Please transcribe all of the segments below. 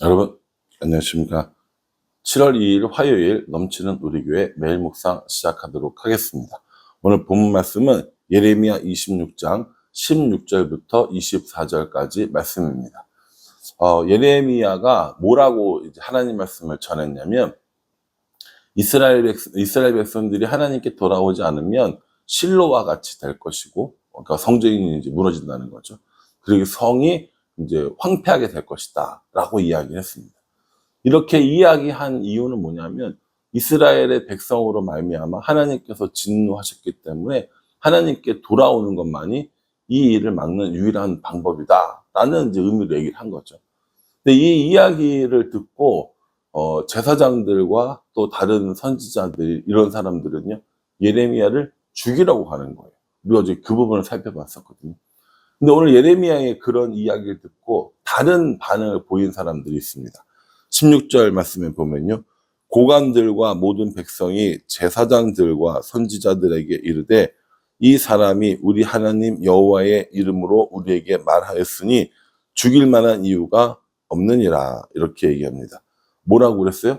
여러분 안녕하십니까. 7월 2일 화요일 넘치는 우리 교회 매일 묵상 시작하도록 하겠습니다. 오늘 본문 말씀은 예레미야 26장 16절부터 24절까지 말씀입니다. 예레미야가 뭐라고 이제 하나님 말씀을 전했냐면 이스라엘 백성들이 하나님께 돌아오지 않으면 실로와 같이 될 것이고, 그러니까 성전이 이제 무너진다는 거죠. 그리고 성이 이제 황폐하게 될 것이다라고 이야기했습니다. 이렇게 이야기한 이유는 뭐냐면 이스라엘의 백성으로 말미암아 하나님께서 진노하셨기 때문에 하나님께 돌아오는 것만이 이 일을 막는 유일한 방법이다라는 이제 의미로 얘기를 한 거죠. 근데 이 이야기를 듣고 제사장들과 또 다른 선지자들 이런 사람들은요 예레미야를 죽이라고 하는 거예요. 우리가 어제 그 부분을 살펴봤었거든요. 근데 오늘 예레미야의 그런 이야기를 듣고 다른 반응을 보인 사람들이 있습니다. 16절 말씀에 보면요. 고관들과 모든 백성이 제사장들과 선지자들에게 이르되 이 사람이 우리 하나님 여호와의 이름으로 우리에게 말하였으니 죽일 만한 이유가 없느니라. 이렇게 얘기합니다. 뭐라고 그랬어요?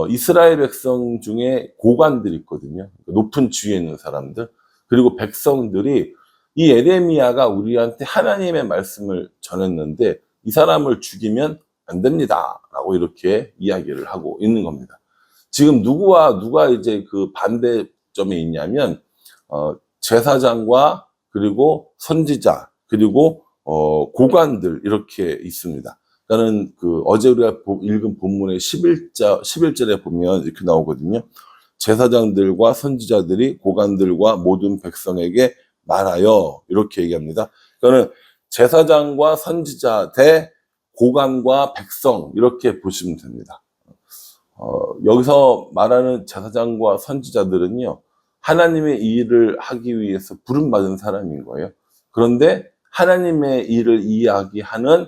이스라엘 백성 중에 고관들이 있거든요. 높은 지위에 있는 사람들. 그리고 백성들이 이 예레미야가 우리한테 하나님의 말씀을 전했는데 이 사람을 죽이면 안 됩니다. 라고 이렇게 이야기를 하고 있는 겁니다. 지금 누구와 누가 이제 그 반대점에 있냐면, 제사장과 그리고 선지자, 그리고, 고관들, 이렇게 있습니다. 그러니까는 그 어제 우리가 읽은 본문의 11절에 보면 이렇게 나오거든요. 제사장들과 선지자들이 고관들과 모든 백성에게 말하여, 이렇게 얘기합니다. 그러니까는 제사장과 선지자 대 고관과 백성, 이렇게 보시면 됩니다. 여기서 말하는 제사장과 선지자들은요, 하나님의 일을 하기 위해서 부름받은 사람인 거예요. 그런데 하나님의 일을 이야기하는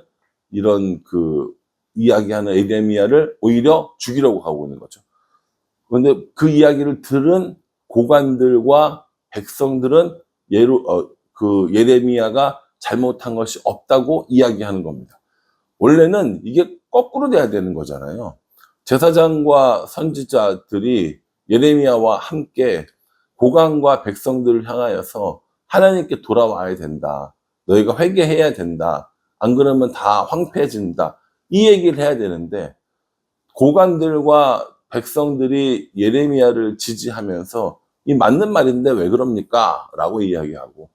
이런 이야기하는 예레미야를 오히려 죽이려고 하고 있는 거죠. 그런데 그 이야기를 들은 고관들과 백성들은 예레미야가 잘못한 것이 없다고 이야기하는 겁니다. 원래는 이게 거꾸로 돼야 되는 거잖아요. 제사장과 선지자들이 예레미야와 함께 고관과 백성들을 향하여서 하나님께 돌아와야 된다. 너희가 회개해야 된다. 안 그러면 다 황폐해진다. 이 얘기를 해야 되는데 고관들과 백성들이 예레미야를 지지하면서 이 맞는 말인데 왜 그럽니까? 라고 이야기하고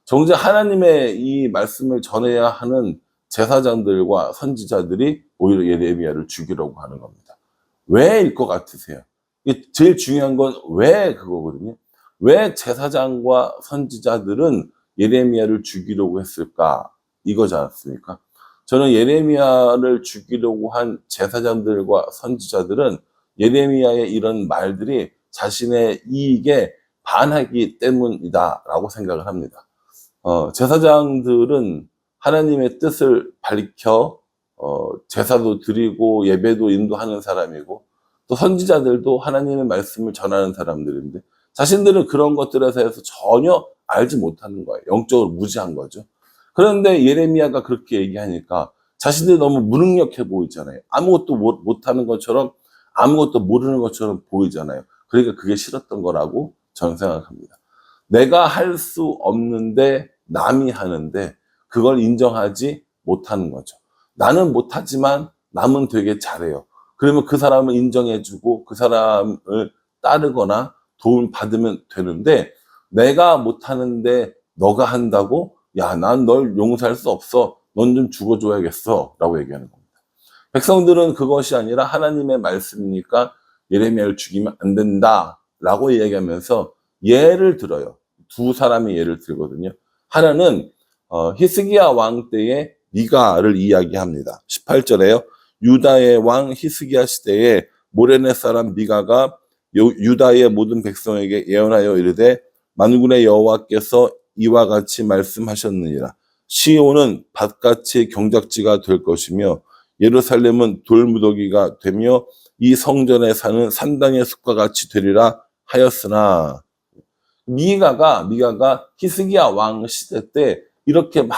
정작 하나님의 이 말씀을 전해야 하는 제사장들과 선지자들이 오히려 예레미야를 죽이려고 하는 겁니다. 왜일 것 같으세요? 제일 중요한 건 왜 그거거든요. 왜 제사장과 선지자들은 예레미야를 죽이려고 했을까? 이거지 않습니까? 저는 예레미야를 죽이려고 한 제사장들과 선지자들은 예레미야의 이런 말들이 자신의 이익에 반하기 때문이다라고 생각을 합니다. 제사장들은 하나님의 뜻을 밝혀 제사도 드리고 예배도 인도하는 사람이고 또 선지자들도 하나님의 말씀을 전하는 사람들인데 자신들은 그런 것들에 대해서 전혀 알지 못하는 거예요. 영적으로 무지한 거죠. 그런데 예레미야가 그렇게 얘기하니까 자신들이 너무 무능력해 보이잖아요. 아무것도 못하는 것처럼 아무것도 모르는 것처럼 보이잖아요. 그러니까 그게 싫었던 거라고 저는 생각합니다. 내가 할 수 없는데 남이 하는데 그걸 인정하지 못하는 거죠. 나는 못하지만 남은 되게 잘해요. 그러면 그 사람을 인정해주고 그 사람을 따르거나 도움을 받으면 되는데 내가 못하는데 너가 한다고? 야, 난 널 용서할 수 없어. 넌 좀 죽어줘야겠어. 라고 얘기하는 겁니다. 백성들은 그것이 아니라 하나님의 말씀이니까 예레미야를 죽이면 안 된다. 라고 이야기하면서 예를 들어요. 두 사람의 예를 들거든요. 하나는 히스기야 왕 때의 미가를 이야기합니다. 18절에요. 유다의 왕 히스기야 시대에 모레네 사람 미가가 유다의 모든 백성에게 예언하여 이르되 만군의 여호와께서 이와 같이 말씀하셨느니라. 시온은 밭같이 경작지가 될 것이며 예루살렘은 돌무더기가 되며 이 성전에 사는 산당의 숲과 같이 되리라 하였으나 미가가 히스기야 왕 시대 때 이렇게 막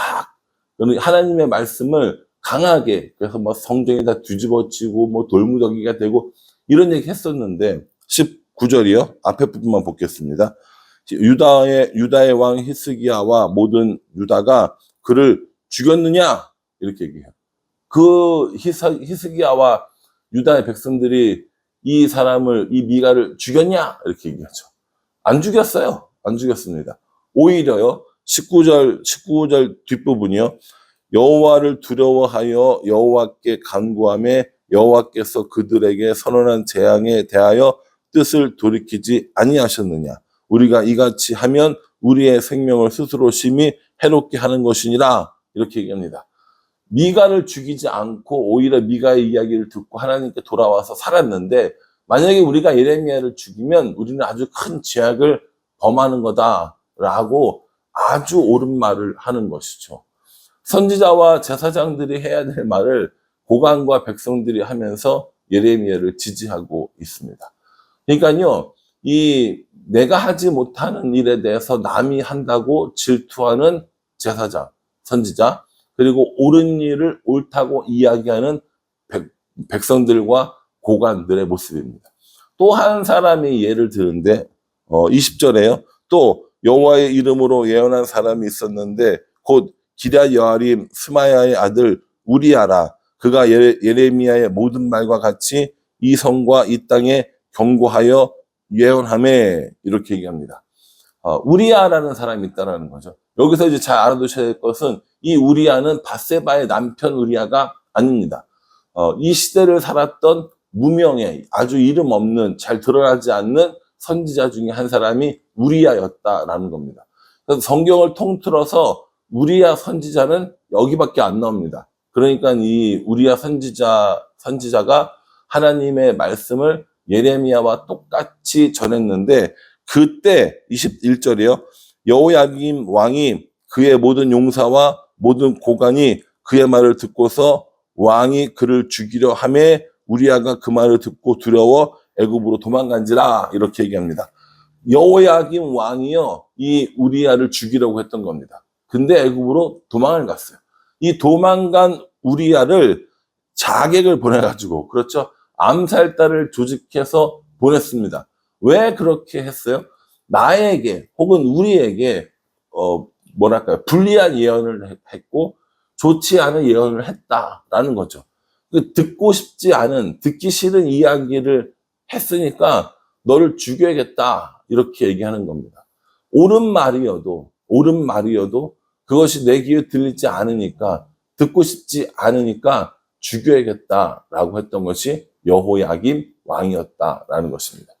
하나님의 말씀을 강하게, 그래서 뭐 성전이 다 뒤집어지고 뭐 돌무더기가 되고 이런 얘기 했었는데 19절이요. 앞에 부분만 보겠습니다. 유다의 왕 히스기야와 모든 유다가 그를 죽였느냐? 이렇게 얘기해요. 그 히스기야와 유다의 백성들이 이 사람을, 이 미가를 죽였냐? 이렇게 얘기하죠. 안 죽였어요. 안 죽였습니다. 오히려요. 19절 뒷부분이요. 여호와를 두려워하여 여호와께 간구하며 여호와께서 그들에게 선언한 재앙에 대하여 뜻을 돌이키지 아니하셨느냐. 우리가 이같이 하면 우리의 생명을 스스로 심히 해롭게 하는 것이니라. 이렇게 얘기합니다. 미가를 죽이지 않고 오히려 미가의 이야기를 듣고 하나님께 돌아와서 살았는데, 만약에 우리가 예레미야를 죽이면 우리는 아주 큰 죄악을 범하는 거다라고 아주 옳은 말을 하는 것이죠. 선지자와 제사장들이 해야 될 말을 고관과 백성들이 하면서 예레미야를 지지하고 있습니다. 그러니까요, 이 내가 하지 못하는 일에 대해서 남이 한다고 질투하는 제사장, 선지자, 그리고 옳은 일을 옳다고 이야기하는 백성들과 고관들의 모습입니다. 또 한 사람이 예를 드는데 20절에요. 또 여호와의 이름으로 예언한 사람이 있었는데 곧 기럇 여아림 스마야의 아들 우리야라. 그가 예레미야의 모든 말과 같이 이 성과 이 땅에 경고하여 예언하매. 이렇게 얘기합니다. 우리야라는 사람이 있다는 거죠. 여기서 이제 잘 알아두셔야 될 것은 이 우리야는 밧세바의 남편 우리야가 아닙니다. 이 시대를 살았던 무명의 아주 이름 없는, 잘 드러나지 않는 선지자 중에 한 사람이 우리야였다라는 겁니다. 그래서 성경을 통틀어서 우리야 선지자는 여기밖에 안 나옵니다. 그러니까 이 우리야 선지자가 하나님의 말씀을 예레미야와 똑같이 전했는데, 그때 21절이요. 여호야김 왕이 그의 모든 용사와 모든 고관이 그의 말을 듣고서 왕이 그를 죽이려 하매 우리야가 그 말을 듣고 두려워 애굽으로 도망간지라. 이렇게 얘기합니다. 여호야김 왕이요, 이 우리야를 죽이려고 했던 겁니다. 근데 애굽으로 도망을 갔어요. 이 도망간 우리야를 자객을 보내가지고, 그렇죠, 암살단을 조직해서 보냈습니다. 왜 그렇게 했어요? 나에게 혹은 우리에게 뭐랄까요, 불리한 예언을 했고 좋지 않은 예언을 했다라는 거죠. 듣고 싶지 않은, 듣기 싫은 이야기를 했으니까 너를 죽여야겠다, 이렇게 얘기하는 겁니다. 옳은 말이어도 그것이 내 귀에 들리지 않으니까, 듣고 싶지 않으니까 죽여야겠다라고 했던 것이 여호야김 왕이었다라는 것입니다.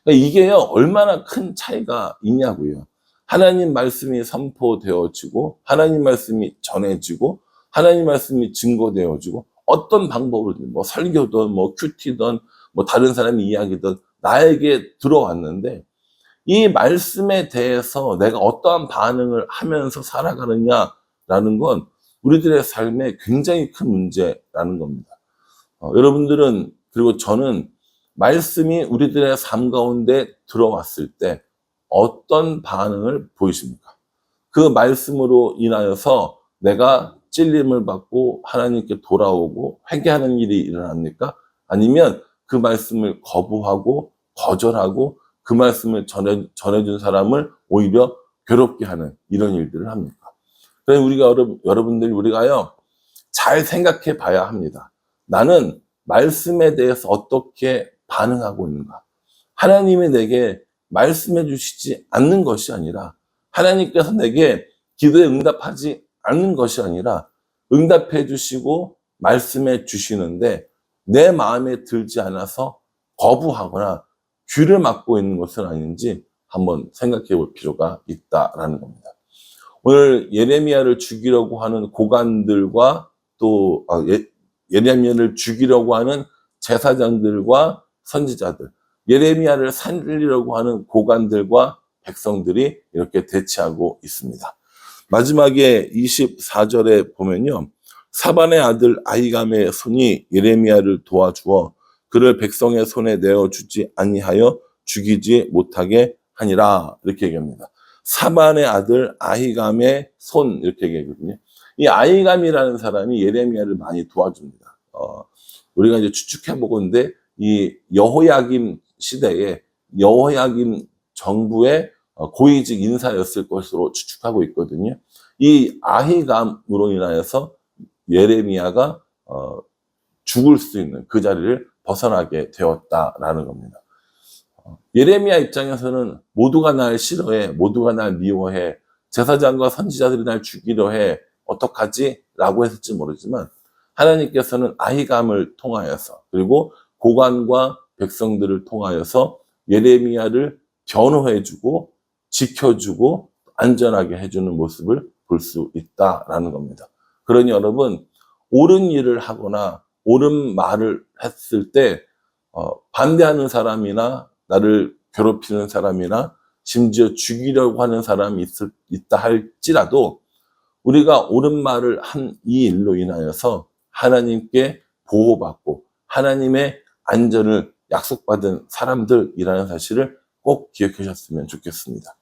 그러니까 이게요, 얼마나 큰 차이가 있냐고요. 하나님 말씀이 선포되어지고, 하나님 말씀이 전해지고, 하나님 말씀이 증거되어지고, 어떤 방법으로든, 뭐 설교든, 뭐 큐티든, 뭐 다른 사람의 이야기든 나에게 들어왔는데, 이 말씀에 대해서 내가 어떠한 반응을 하면서 살아가느냐라는 건 우리들의 삶에 굉장히 큰 문제라는 겁니다. 여러분들은, 그리고 저는 말씀이 우리들의 삶 가운데 들어왔을 때 어떤 반응을 보이십니까? 그 말씀으로 인하여서 내가 찔림을 받고 하나님께 돌아오고 회개하는 일이 일어납니까? 아니면 그 말씀을 거부하고 거절하고 그 말씀을 전해준 사람을 오히려 괴롭게 하는 이런 일들을 합니까? 그래서 우리가요, 잘 생각해 봐야 합니다. 나는 말씀에 대해서 어떻게 반응하고 있는가? 하나님이 내게 말씀해 주시지 않는 것이 아니라, 하나님께서 내게 기도에 응답하지 않는 것이 아니라 응답해 주시고 말씀해 주시는데 내 마음에 들지 않아서 거부하거나 귀를 막고 있는 것은 아닌지 한번 생각해 볼 필요가 있다라는 겁니다. 오늘 예레미야를 죽이려고 하는 고관들과 또 예레미야를 죽이려고 하는 제사장들과 선지자들, 예레미야를 살리려고 하는 고관들과 백성들이 이렇게 대치하고 있습니다. 마지막에 24절에 보면요, 사반의 아들 아히감의 손이 예레미야를 도와주어 그를 백성의 손에 내어주지 아니하여 죽이지 못하게 하니라. 이렇게 얘기합니다. 사반의 아들 아히감의 손, 이렇게 얘기하거든요. 이 아히감이라는 사람이 예레미야를 많이 도와줍니다. 우리가 이제 추측해 보건데 이 여호야김 시대에 여호야김 정부의 고위직 인사였을 것으로 추측하고 있거든요. 이 아히감으로 인하여서 예레미야가 죽을 수 있는 그 자리를 벗어나게 되었다라는 겁니다. 예레미야 입장에서는 모두가 날 싫어해, 모두가 날 미워해, 제사장과 선지자들이 날 죽이려 해, 어떡하지? 라고 했을지 모르지만 하나님께서는 아히감을 통하여서 그리고 고관과 백성들을 통하여서 예레미야를 변호해주고 지켜주고 안전하게 해주는 모습을 볼 수 있다라는 겁니다. 그러니 여러분, 옳은 일을 하거나 옳은 말을 했을 때 반대하는 사람이나 나를 괴롭히는 사람이나 심지어 죽이려고 하는 사람이 있다 할지라도 우리가 옳은 말을 한 이 일로 인하여서 하나님께 보호받고 하나님의 안전을 약속받은 사람들이라는 사실을 꼭 기억하셨으면 좋겠습니다.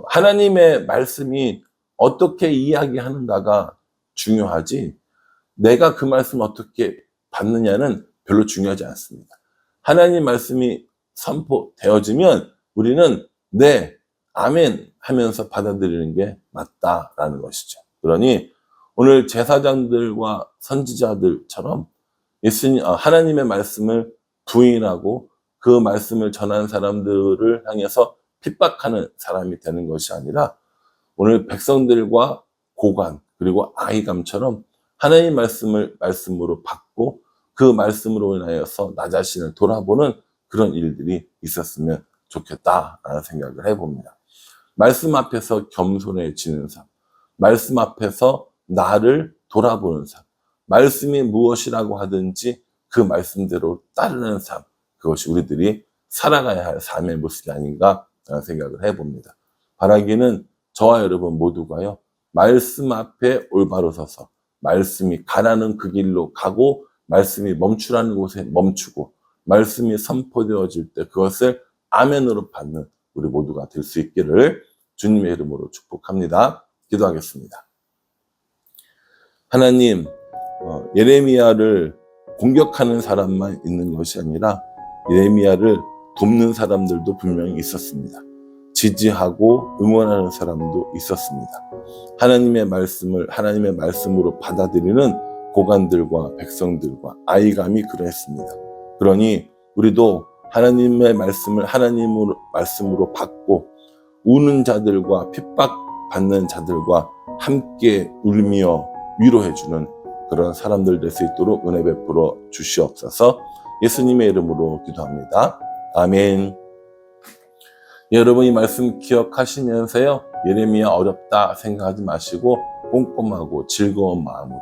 하나님의 말씀이 어떻게 이야기하는가가 중요하지 내가 그 말씀을 어떻게 받느냐는 별로 중요하지 않습니다. 하나님 말씀이 선포되어지면 우리는 네, 아멘 하면서 받아들이는 게 맞다라는 것이죠. 그러니 오늘 제사장들과 선지자들처럼 하나님의 말씀을 부인하고 그 말씀을 전한 사람들을 향해서 핍박하는 사람이 되는 것이 아니라 오늘 백성들과 고관 그리고 아히감처럼 하나님 말씀을 말씀으로 받고 그 말씀으로 인하여서 나 자신을 돌아보는 그런 일들이 있었으면 좋겠다라는 생각을 해봅니다. 말씀 앞에서 겸손해지는 삶, 말씀 앞에서 나를 돌아보는 삶, 말씀이 무엇이라고 하든지 그 말씀대로 따르는 삶, 그것이 우리들이 살아가야 할 삶의 모습이 아닌가 라는 생각을 해봅니다. 바라기는 저와 여러분 모두가요, 말씀 앞에 올바로 서서 말씀이 가라는 그 길로 가고 말씀이 멈추라는 곳에 멈추고 말씀이 선포되어질 때 그것을 아멘으로 받는 우리 모두가 될 수 있기를 주님의 이름으로 축복합니다. 기도하겠습니다. 하나님, 예레미야를 공격하는 사람만 있는 것이 아니라 예레미야를 돕는 사람들도 분명히 있었습니다. 지지하고 응원하는 사람도 있었습니다. 하나님의 말씀을 하나님의 말씀으로 받아들이는 고관들과 백성들과 아히감이 그러했습니다. 그러니 우리도 하나님의 말씀을 하나님의 말씀으로 받고 우는 자들과 핍박받는 자들과 함께 울며 위로해주는 그런 사람들 될 수 있도록 은혜 베풀어 주시옵소서. 예수님의 이름으로 기도합니다. 아멘. 여러분 이 말씀 기억하시면서요, 예레미야 어렵다 생각하지 마시고 꼼꼼하고 즐거운 마음으로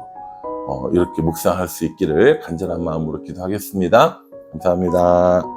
이렇게 묵상할 수 있기를 간절한 마음으로 기도하겠습니다. 감사합니다.